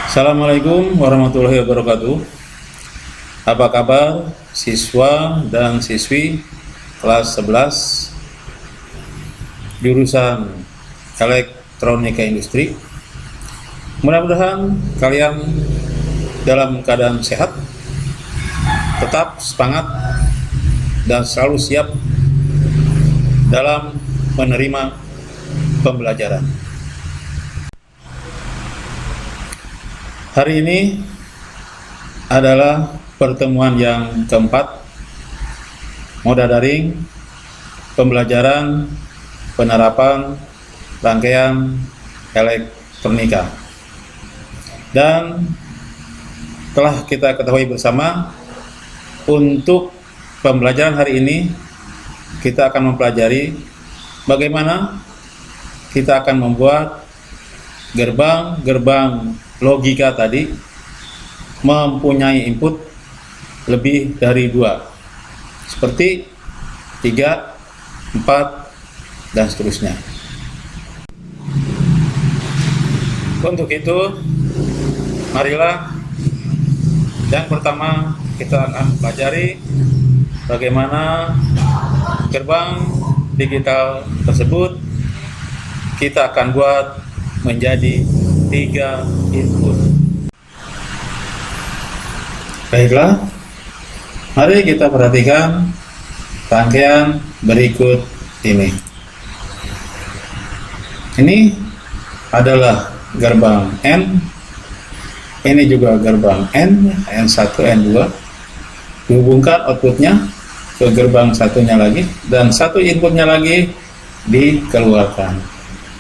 Assalamualaikum warahmatullahi wabarakatuh. Apa kabar siswa dan siswi kelas 11 jurusan Elektronika Industri? Mudah-mudahan kalian dalam keadaan sehat, tetap semangat dan selalu siap dalam menerima pembelajaran. Hari ini adalah pertemuan yang keempat moda daring pembelajaran penerapan rangkaian elektronika, dan telah kita ketahui bersama untuk pembelajaran hari ini kita akan mempelajari bagaimana kita akan membuat gerbang logika tadi mempunyai input lebih dari 2, seperti 3, 4, dan seterusnya. Untuk itu, marilah yang pertama kita akan pelajari bagaimana gerbang digital tersebut kita akan buat menjadi 3 input. Baiklah, mari kita perhatikan rangkaian berikut ini. Ini adalah gerbang N, ini juga gerbang N, N1, N2. Dihubungkan outputnya ke gerbang satunya lagi, dan satu inputnya lagi dikeluarkan.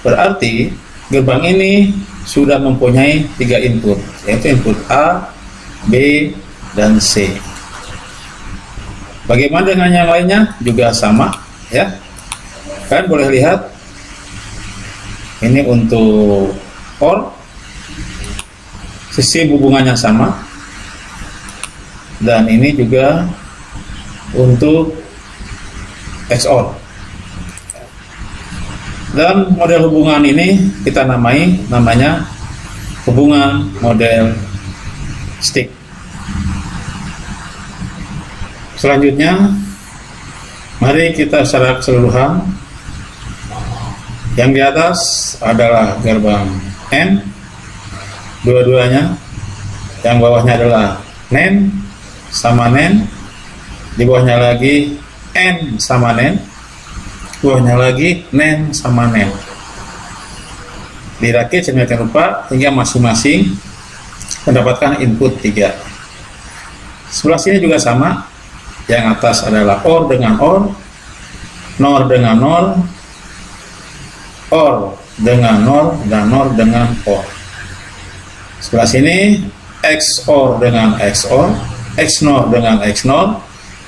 Berarti gerbang ini sudah mempunyai 3 input, yaitu input A, B, dan C. Bagaimana dengan yang lainnya? Juga sama, ya. Kalian boleh lihat, ini untuk OR, sisi hubungannya sama, dan ini juga untuk XOR. Dan model hubungan ini kita namanya hubungan model stick. Selanjutnya, mari kita secara keseluruhan. Yang di atas adalah gerbang N, dua-duanya. Yang bawahnya adalah NAND sama NAND, di bawahnya lagi N sama NAND, bawahnya lagi NAND sama NAND. Dirakit sedemikian rupa hingga masing-masing mendapatkan input 3. Sebelah sini juga sama. Yang atas adalah OR dengan OR, NOR dengan NOR, OR dengan NOR, dan NOR dengan OR. Sebelah sini XOR dengan XOR, XNOR dengan XNOR,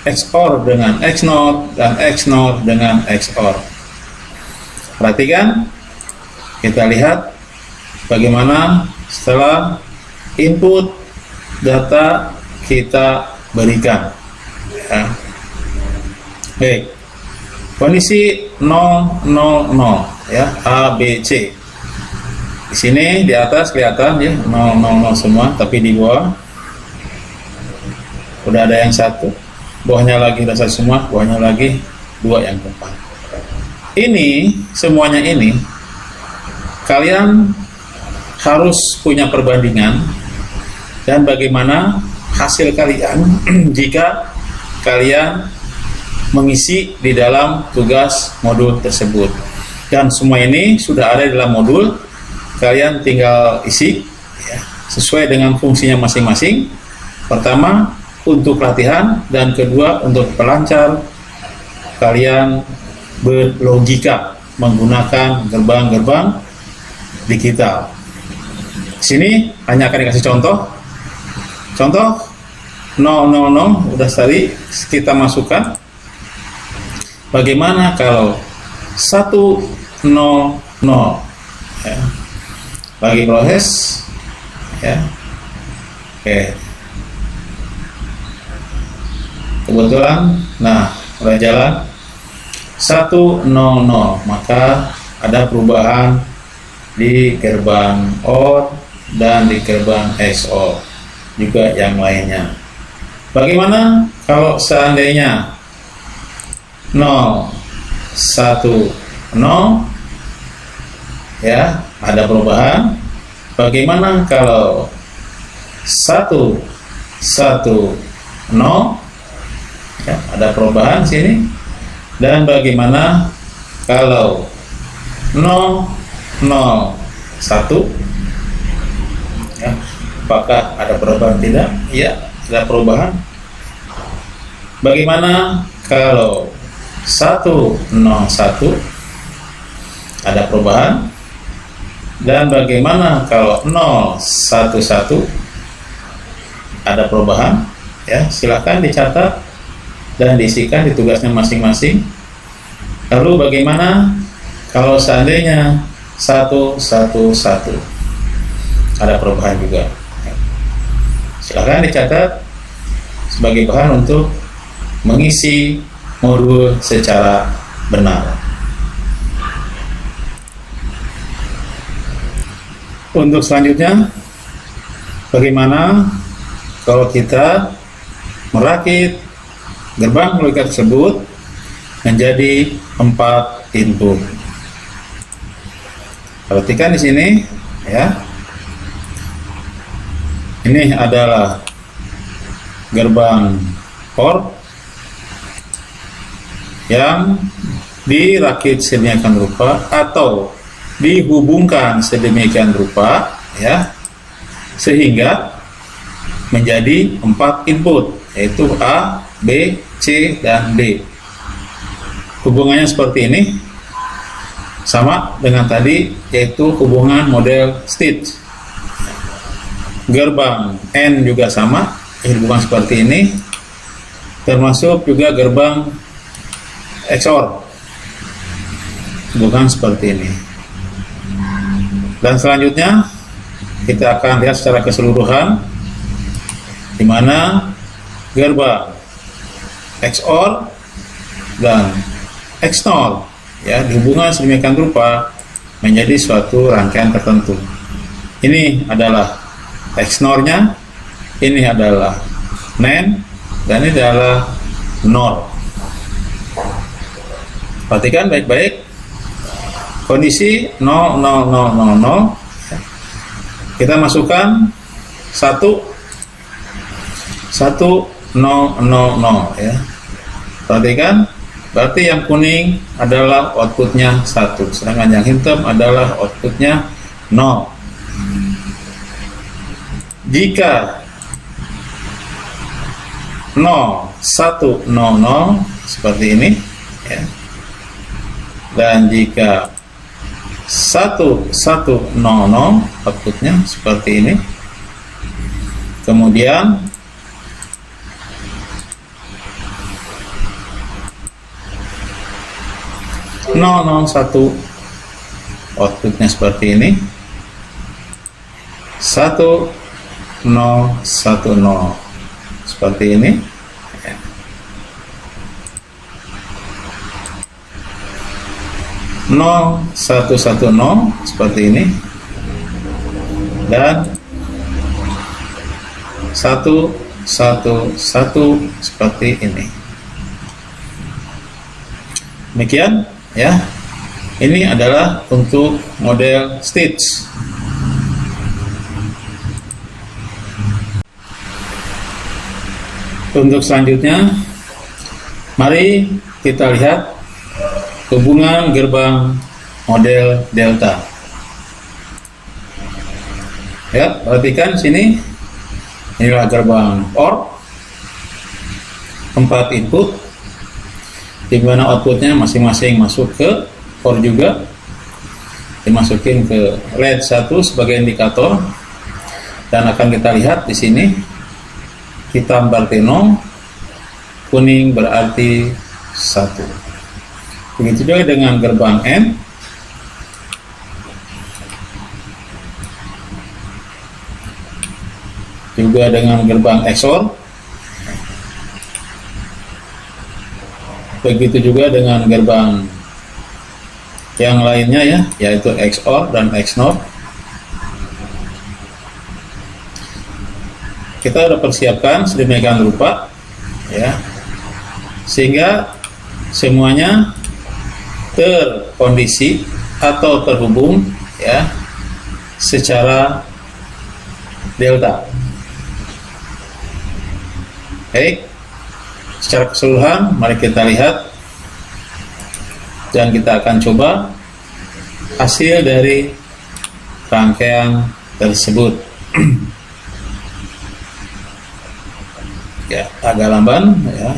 XOR dengan XNOR, dan XNOR dengan XOR. Perhatikan, kita lihat bagaimana setelah input data kita berikan. Ya. Baik, kondisi 0, 0, 0, ya, A, B, C. Di sini di atas kelihatan ya 0, 0, 0 semua, tapi di bawah udah ada yang 1. Bawahnya lagi udah 1 semua, bawahnya lagi 2 yang keempat. Ini semuanya ini kalian harus punya perbandingan dan bagaimana hasil kalian jika kalian mengisi di dalam tugas modul tersebut. Dan semua ini sudah ada di dalam modul, kalian tinggal isi ya, sesuai dengan fungsinya masing-masing. Pertama untuk latihan, dan kedua untuk pelancar kalian berlogika menggunakan gerbang-gerbang digital. Sini hanya akan dikasih contoh 000 udah tadi kita masukkan. Bagaimana kalau 100 ya. Bagi proses ya. Oke. Kebetulan nah udah jalan 100, maka ada perubahan di gerbang OR dan di gerbang XOR juga yang lainnya. Bagaimana kalau seandainya 0, 1, 0 ya, ada perubahan? Bagaimana kalau 1, 1, 0 ya, ada perubahan sini? Dan bagaimana kalau 0, 0, 1 ya, apakah ada perubahan? Tidak? Ya, ada perubahan. Bagaimana kalau 1, 0, 1 ada perubahan? Dan bagaimana kalau 0, 1, 1 ada perubahan? Ya, silakan dicatat dan diisikan di tugasnya masing-masing. Lalu bagaimana kalau seandainya 1, 1, 1 ada perubahan juga? Silakan dicatat sebagai bahan untuk mengisi modul secara benar. Untuk selanjutnya, bagaimana kalau kita merakit gerbang logika tersebut menjadi 4 input? Perhatikan di sini ya. Ini adalah gerbang OR yang dirakit sedemikian rupa atau dihubungkan sedemikian rupa ya, sehingga menjadi 4 input, yaitu A, B, C, dan D. Hubungannya seperti ini, sama dengan tadi, yaitu hubungan model stitch. Gerbang N juga sama, hubungan seperti ini, termasuk juga gerbang XOR, hubungan seperti ini. Dan selanjutnya kita akan lihat secara keseluruhan di mana gerbang XOR dan XNOR ya dihubungkan sedemikian rupa menjadi suatu rangkaian tertentu. Ini adalah XNOR-nya, ini adalah NAND, dan ini adalah NOR. Perhatikan baik-baik. Kondisi 0, 0, 0, 0, 0 kita masukkan 1, 1, 0, 0, 0 ya. Perhatikan, berarti yang kuning adalah outputnya 1, sedangkan yang hitam adalah outputnya 0. Jika 0, 1, 0, 0 seperti ini ya. Dan jika 1, 1, 0, 0 outputnya seperti ini. Kemudian nol, nol, 1 outputnya seperti ini. 1, 0, 1, 0 seperti ini. 0, 1, 1, 0 seperti ini, dan 1, 1, 1 seperti ini. Demikian ya. Ini adalah untuk model stitch. Untuk selanjutnya, mari kita lihat hubungan gerbang model delta. Ya, perhatikan sini. Inilah gerbang OR, 4 input, di mana outputnya masing-masing masuk ke OR juga, dimasukin ke LED 1 sebagai indikator, dan akan kita lihat di sini hitam berarti 0, kuning berarti 1. Begitu juga dengan gerbang N. Juga dengan gerbang XOR. Begitu juga dengan gerbang yang lainnya ya, yaitu XOR dan XNOR. kita sudah persiapkan sedemikian rupa, ya, sehingga semuanya terkondisi atau terhubung, ya, secara delta. Baik, secara keseluruhan mari kita lihat dan kita akan coba hasil dari rangkaian tersebut. Ya, agak lamban, ya.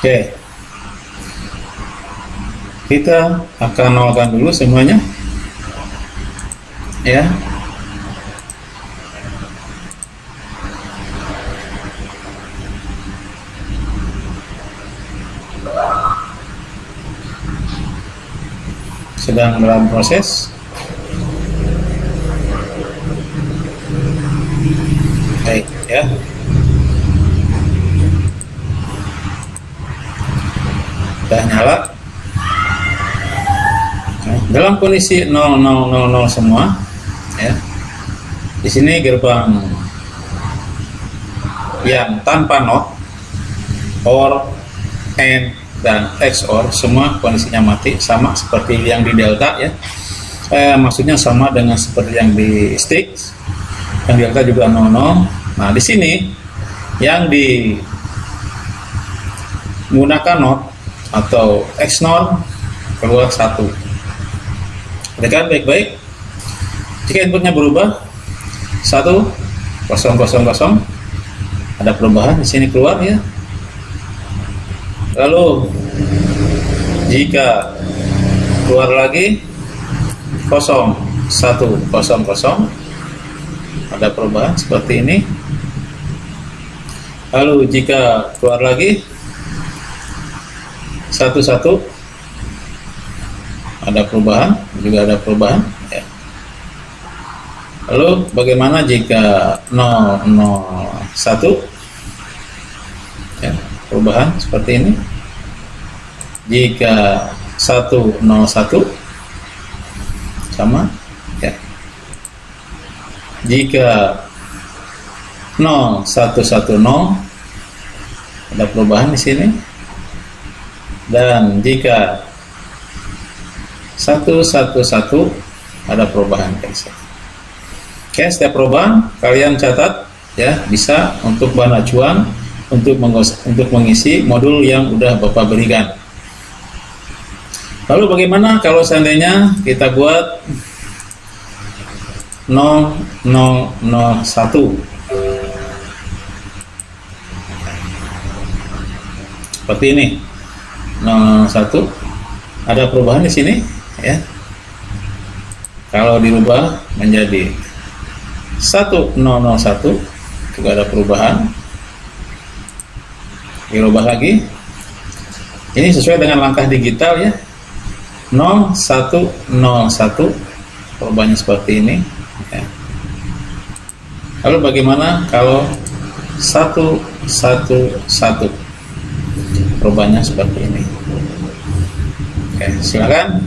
Oke, kita akan nolkan dulu semuanya, ya. Sedang dalam proses. Baik, ya. Sudah nyala. Nah, dalam kondisi 0000 semua, ya. Di sini gerbang yang tanpa not, OR, AND, dan XOR semua kondisinya mati, sama seperti yang di delta, ya. Maksudnya sama dengan seperti yang di stick, yang delta juga 00. Nah, di sini yang menggunakan not atau XNOR keluar 1. Perhatikan baik-baik. Jika inputnya berubah 1 0 0 0, ada perubahan di sini keluar, ya. Lalu jika keluar lagi 0 1 0 0, ada perubahan seperti ini. Lalu jika keluar lagi 1 1, ada perubahan, juga ada perubahan, ya. Lalu bagaimana jika 0 0 1, ya, perubahan seperti ini. Jika 1 0 1, sama, ya. Jika 0 1 1 0, ada perubahan di sini. Dan jika 1 1 1, ada perubahan, guys. Oke, setiap perubahan kalian catat, ya, bisa untuk bahan acuan untuk mengisi modul yang udah Bapak berikan. Lalu bagaimana kalau seandainya kita buat 0 0 0 1, seperti ini. 0 1, ada perubahan di sini, ya. Kalau dirubah menjadi 1 0 0 1, juga ada perubahan. Dirubah lagi. Ini sesuai dengan langkah digital, ya. 0 1 0 1, perubahannya seperti ini, ya. Lalu bagaimana kalau 1 1 1, perubahannya seperti ini. Oke, silakan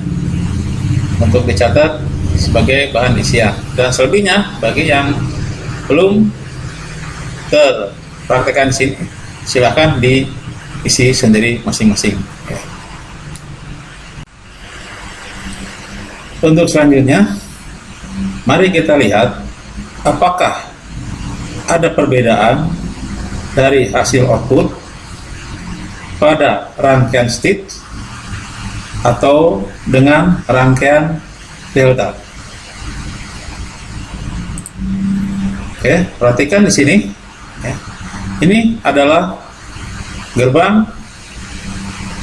untuk dicatat sebagai bahan isian. Dan selebihnya bagi yang belum terpraktekkan di sini, silakan diisi sendiri masing-masing. Oke. Untuk selanjutnya, mari kita lihat apakah ada perbedaan dari hasil output pada rangkaian state atau dengan rangkaian delta. Oke, perhatikan di sini, ya. Ini adalah gerbang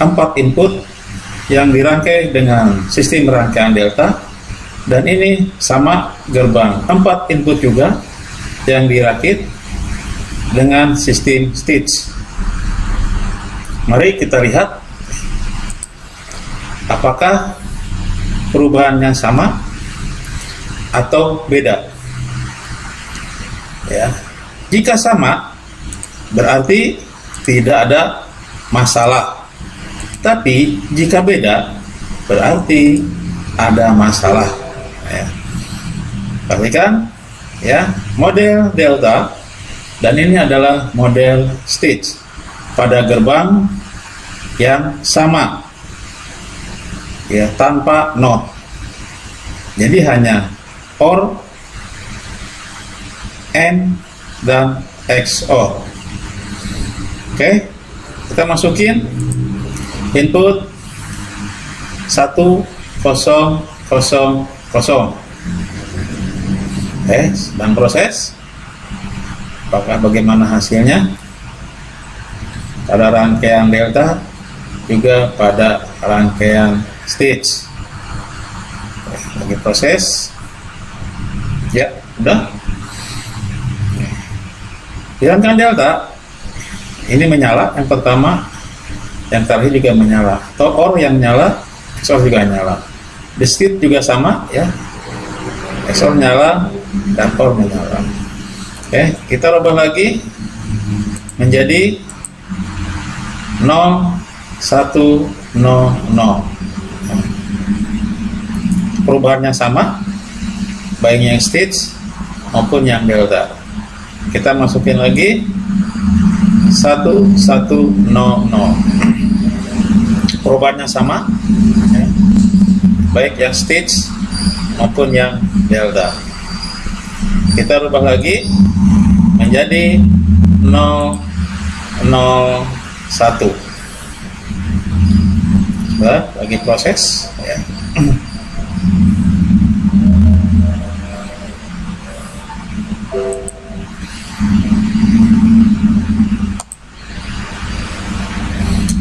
4 input yang dirangkai dengan sistem rangkaian delta, dan ini sama gerbang 4 input juga yang dirakit dengan sistem stage. Mari kita lihat apakah perubahannya sama atau beda. ya. Jika sama, berarti tidak ada masalah. Tapi jika beda, berarti ada masalah. Ya. Perhatikan, ya, model delta dan ini adalah model Stitch pada gerbang yang sama, ya, tanpa not. Jadi hanya OR, AND, dan XOR. Oke, kita masukin input 1 0 0 0. Dan proses. Apakah bagaimana hasilnya? Pada rangkaian delta, juga pada rangkaian Stitch. Lagi proses. Ya, udah. Di rangkaian delta ini menyala yang pertama, yang terakhir juga menyala. Atau OR yang nyala, XOR juga nyala. Di Stitch juga sama, ya. XOR nyala dan OR menyala. Oke, kita rubah lagi menjadi 0 1 0 0. Perubahannya sama, baik yang Stitch maupun yang delta. Kita masukin lagi 1 1 0 0. Perubahannya sama, ya, baik yang Stitch maupun yang delta. Kita rubah lagi menjadi 0 0 1. Lagi proses, ya.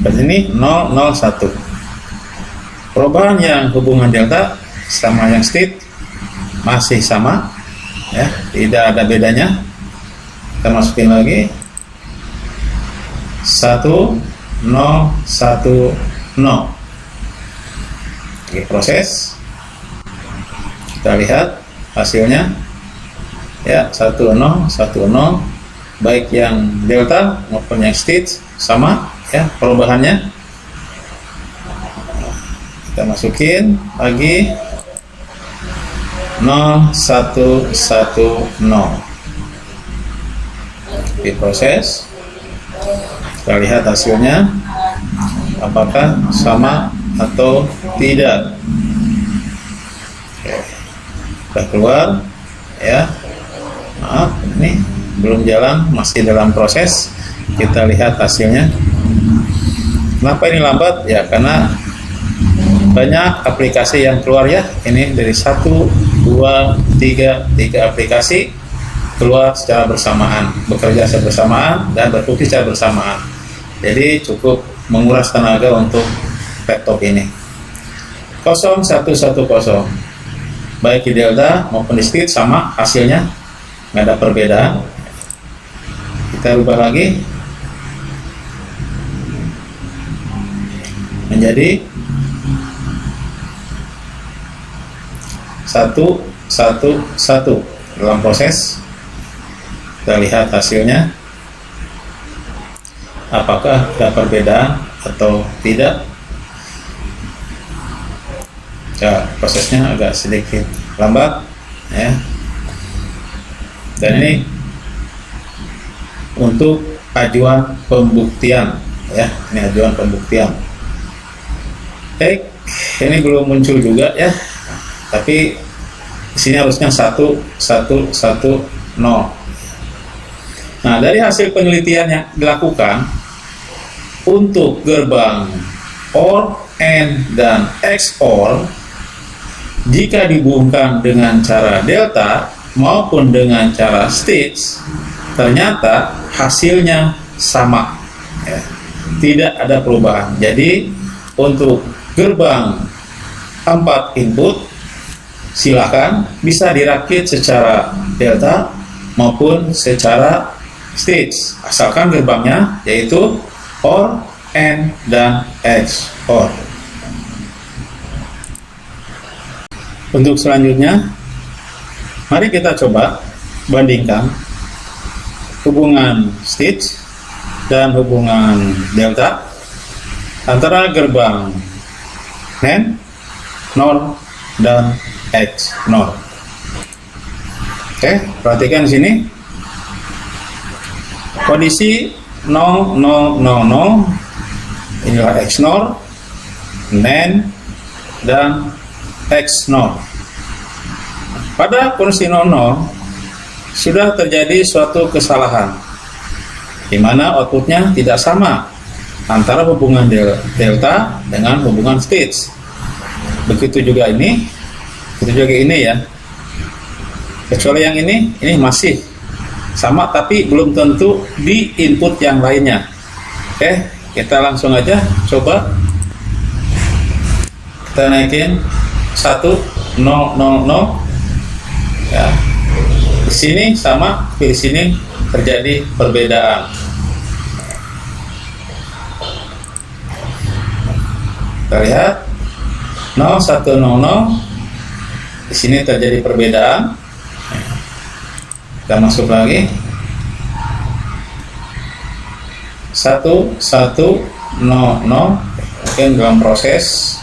Di sini 0 0 1. Perubahan yang hubungan delta sama yang Stitch masih sama, ya, tidak ada bedanya. Kita masukin lagi 1 0 1 0. Oke, proses. Kita lihat hasilnya, ya, 1 0 1 0, baik yang delta maupun yang Stitch sama, ya, perubahannya. Kita masukin lagi 0 1 1 0. Diproses. Kita lihat hasilnya, apakah sama atau tidak. Oke. Sudah keluar, ya. Maaf, ini belum jalan, masih dalam proses. Kita lihat hasilnya. Kenapa ini lambat? Ya, karena banyak aplikasi yang keluar, ya. Ini dari 1 2 3 aplikasi keluar secara bersamaan, bekerja secara bersamaan dan berfungsi secara bersamaan. Jadi cukup menguras tenaga untuk laptop ini. 0 1 1 0, baik di delta maupun di Stitch sama hasilnya, nggak ada perbedaan. Kita ubah lagi menjadi 1 1 1 dalam proses. Kita lihat hasilnya, apakah ada perbedaan atau tidak. Ya, prosesnya agak sedikit lambat, ya. Dan ini untuk ajuan pembuktian, ya. Ini ajuan pembuktian. Ini belum muncul juga, ya. Tapi di sini harusnya 1 1 1 0. Nah, dari hasil penelitian yang dilakukan untuk gerbang OR, AND, dan XOR, jika dihubungkan dengan cara delta maupun dengan cara Stitch, ternyata hasilnya sama, ya. Tidak ada perubahan. Jadi untuk gerbang 4 input, silakan bisa dirakit secara delta maupun secara Stitch, asalkan gerbangnya yaitu OR, AND, dan XOR. Untuk selanjutnya, mari kita coba bandingkan hubungan stitch dan hubungan delta antara gerbang NAND, NOR, dan XNOR. Oke, perhatikan di sini. Kondisi 0000 inilah XNOR, NAND, dan XNOR. Pada kondisi 00 sudah terjadi suatu kesalahan di mana outputnya tidak sama antara hubungan delta dengan hubungan stitch. Begitu juga ini, begitu juga ini ya. Kecuali yang ini masih sama tapi belum tentu di input yang lainnya. Oke, kita langsung aja coba. Kita naikin 1000 ya. Di sini sama, di sini terjadi perbedaan. Kita lihat 0100, di sini terjadi perbedaan. Kita masuk lagi 1100, mungkin dalam proses.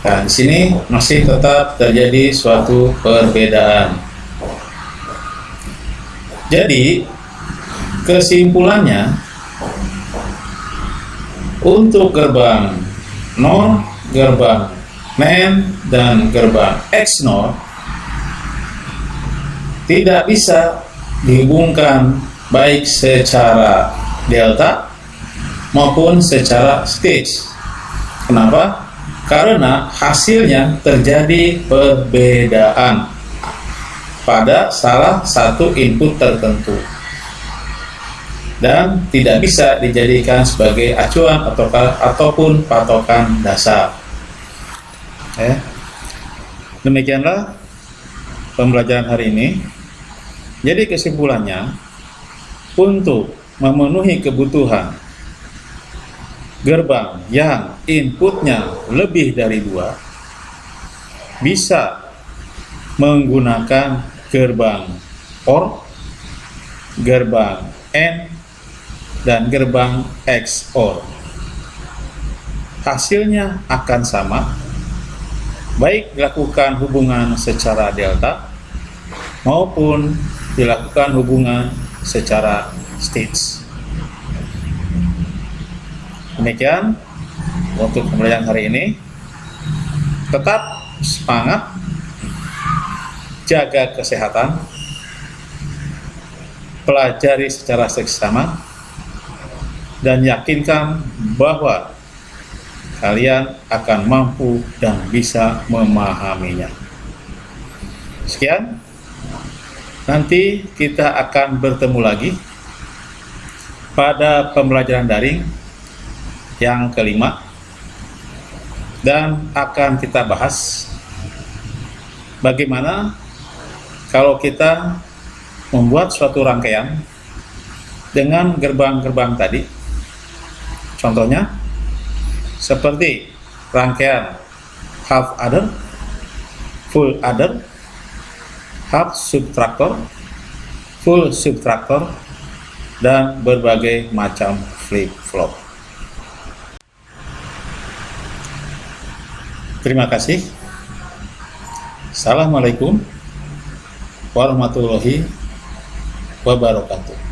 Nah, di sini masih tetap terjadi suatu perbedaan. Jadi kesimpulannya, untuk gerbang NOR, gerbang NAND, dan gerbang XNOR tidak bisa dihubungkan baik secara delta maupun secara stitch. Kenapa? Karena hasilnya terjadi perbedaan pada salah satu input tertentu dan tidak bisa dijadikan sebagai acuan ataupun patokan dasar. Demikianlah pembelajaran hari ini. Jadi kesimpulannya, untuk memenuhi kebutuhan gerbang yang inputnya lebih dari 2, bisa menggunakan gerbang OR, gerbang AND, dan gerbang XOR. Hasilnya akan sama, baik dilakukan hubungan secara delta maupun dilakukan hubungan secara stitch. Demikian untuk pembelajaran hari ini. Tetap semangat, jaga kesehatan, pelajari secara seksama, dan yakinkan bahwa kalian akan mampu dan bisa memahaminya. Sekian. Nanti kita akan bertemu lagi pada pembelajaran daring yang kelima, dan akan kita bahas bagaimana kalau kita membuat suatu rangkaian dengan gerbang-gerbang tadi. Contohnya seperti rangkaian half adder, full adder, half subtractor, full subtractor, dan berbagai macam flip-flop. Terima kasih. Assalamualaikum warahmatullahi wabarakatuh.